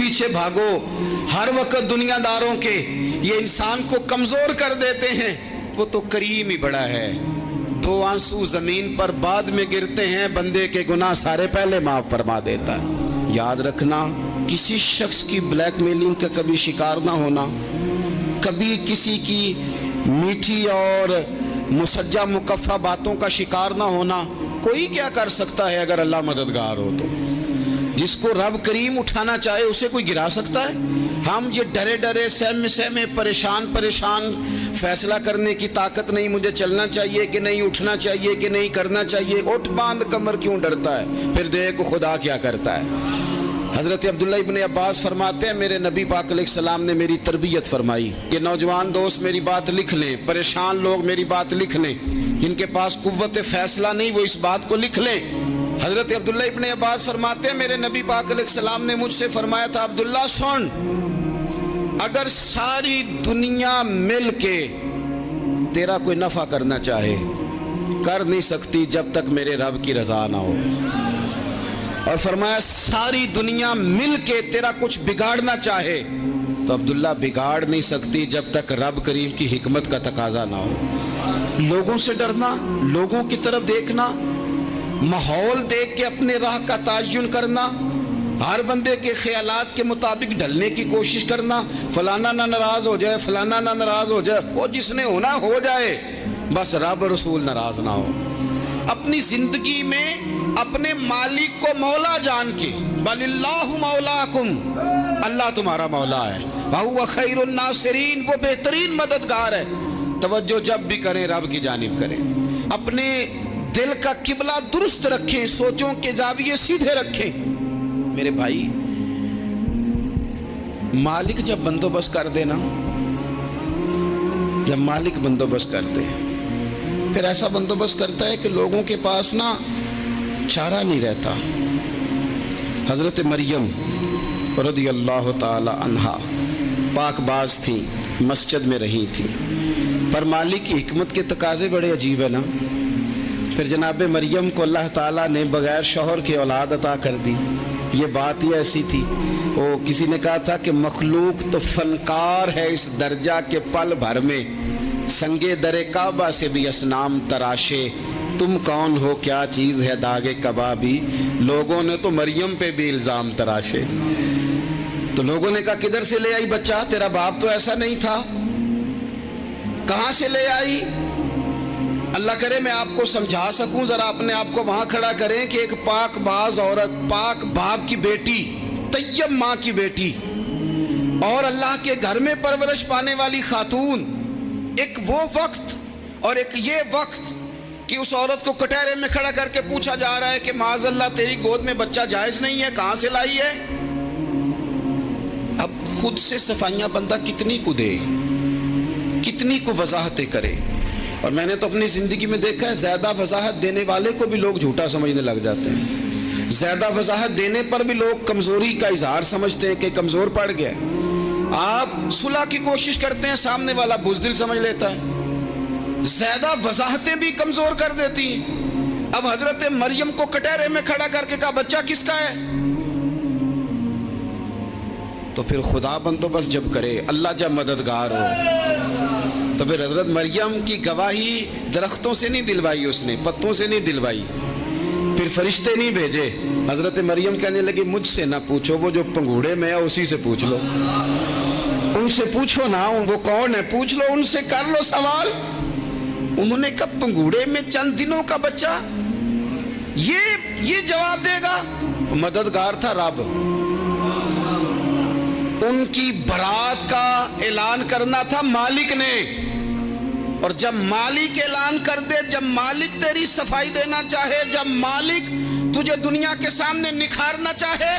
पीछे भागो। हर वक्त दुनियादारों के ये इंसान को कमजोर कर देते हैं, वो तो करीम ही बड़ा है। 2 आंसू जमीन पर बाद में गिरते हैं, बंदे के गुनाह सारे पहले माफ फरमा देता है। याद रखना, किसी शख्स की ब्लैकमेलिंग का कभी शिकार ना होना, कभी किसी की मीठी और मुसज्जा मुकफ़ा बातों का शिकार ना होना। कोई क्या कर सकता है अगर अल्लाह मददगार हो तो? जिसको रब करीम उठाना चाहे उसे कोई गिरा सकता है? हम ये डरे डरे सहमे सहमे परेशान फैसला करने की ताकत नहीं, मुझे चलना चाहिए कि नहीं, उठना चाहिए कि नहीं, करना चाहिए। उठ बांध कमर क्यों डरता है? फिर देखो खुदा क्या करता है। हज़रत अब्दुल्ला इब्न अब्बास फरमाते हैं, मेरे नबी पाक अलैहिस्सलाम ने मेरी तरबियत फरमाई। ये नौजवान दोस्त मेरी बात लिख लें, परेशान लोग मेरी बात लिख लें, जिनके पास कुव्वत फैसला नहीं वो इस बात को लिख लें। हज़रत अब्दुल्ला इब्न अब्बास फरमाते हैं, मेरे नबी पाक अलैहिस्सलाम ने मुझसे फरमाया था, अब्दुल्ला सुन, अगर सारी दुनिया मिल के तेरा कोई नफ़ा करना चाहे, कर नहीं सकती जब तक मेरे रब की रज़ा ना हो। और फरमाया सारी दुनिया मिल के तेरा कुछ बिगाड़ना चाहे तो अब्दुल्ला बिगाड़ नहीं सकती जब तक रब करीम की हिकमत का तकाजा ना हो। लोगों से डरना, लोगों की तरफ देखना, माहौल देख के अपने राह का तायुन करना, हर बंदे के ख्यालात के मुताबिक ढलने की कोशिश करना, फलाना ना नाराज हो जाए, फलाना ना नाराज हो जाए, वो जिसने होना हो जाए, बस रब रसूल नाराज ना हो। अपनी जिंदगी में अपने मालिक को मौला जान के, बलिल्लाहु मौलाकुम, अल्लाह तुम्हारा मौला है, वहुवा खैरुन नासिरीन, वो बेहतरीन मददगार है। तवज्जो जब भी करें रब की जानिब करें। अपने दिल का किबला दुरुस्त रखें, सोचों के जाविये सीधे रखें। मेरे भाई, मालिक जब बंदोबस्त कर देना, जब मालिक बंदोबस्त कर दे, फिर ऐसा बंदोबस्त करता है कि लोगों के पास ना चारा नहीं रहता। हज़रत मरियम रज़ियल्लाहु ताला अन्हा पाकबाज थी, मस्जिद में रही थी, पर मालिक की हिकमत के तकाजे बड़े अजीब है ना। फिर जनाब मरियम को अल्लाह ताला ने बगैर शौहर की औलाद अता कर दी। ये बात ही ऐसी थी। वो किसी ने कहा था कि मखलूक तो फनकार है इस दर्जा के पल भर में, संगे दरे काबा से भी असनाम तराशे, तुम कौन हो क्या चीज़ है दागे कबाबी। लोगों ने तो मरियम पे भी इल्ज़ाम तराशे। तो लोगों ने कहा किधर से ले आई बच्चा, तेरा बाप तो ऐसा नहीं था, कहाँ से ले आई? अल्लाह करे मैं आपको समझा सकूं, जरा अपने आप को वहां खड़ा करें कि एक पाक बाज औरत, पाक बाप की बेटी, तैयब माँ की बेटी और अल्लाह के घर में परवरिश पाने वाली खातून, एक वो वक्त और एक ये वक्त कि उस औरत को कटहरे में खड़ा करके पूछा जा रहा है कि माज़अल्लाह तेरी गोद में बच्चा जायज नहीं है, कहां से लाई है? अब खुद से सफाइयां बंदा कितनी को दे, कितनी को वजाहतें करे। और मैंने तो अपनी जिंदगी में देखा है, ज्यादा वजाहत देने वाले को भी लोग झूठा समझने लग जाते हैं। ज्यादा वजाहत देने पर भी लोग कमजोरी का इजहार समझते हैं कि कमजोर पड़ गया। आप सुलह की कोशिश करते हैं, सामने वाला बुज़दिल समझ लेता है। ज्यादा वजाहतें भी कमजोर कर देती हैं। अब हजरत मरियम को कटहरे में खड़ा करके कहा बच्चा किसका है? तो फिर खुदा बंदोबस्त जब करे, अल्लाह जब मददगार हो, तो फिर हजरत मरियम की गवाही दरख्तों से नहीं दिलवाई, उसने पत्तों से नहीं दिलवाई, फिर फरिश्ते नहीं भेजे। हजरत मरियम कहने लगी मुझसे ना पूछो, वो जो पंगूड़े में है उसी से पूछ लो, उनसे पूछो ना, वो कौन है पूछ लो, उनसे कर लो सवाल। उन्होंने कहा पंगूड़े में चंद दिनों का बच्चा, ये जवाब देगा? मददगार था रब। उनकी बरात का ऐलान करना था मालिक ने, और जब मालिक ऐलान कर दे, जब मालिक तेरी सफाई देना चाहे, जब मालिक तुझे दुनिया के सामने निखारना चाहे,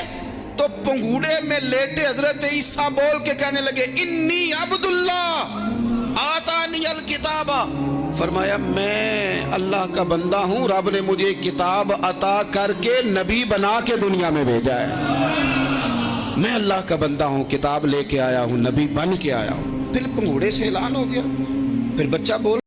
तो पंगूड़े में लेटे हजरत ईसा बोल के कहने लगे इन्नी अब्दुल्ला आतानी अल किताबा, फरमाया मैं अल्लाह का बंदा हूँ, रब ने मुझे किताब अता करके नबी बना के दुनिया में भेजा है। मैं अल्लाह का बंदा हूँ, किताब लेके आया हूँ, नबी बन के आया हूँ। फिर पंगूड़े से ऐलान हो गया, फिर बच्चा बोल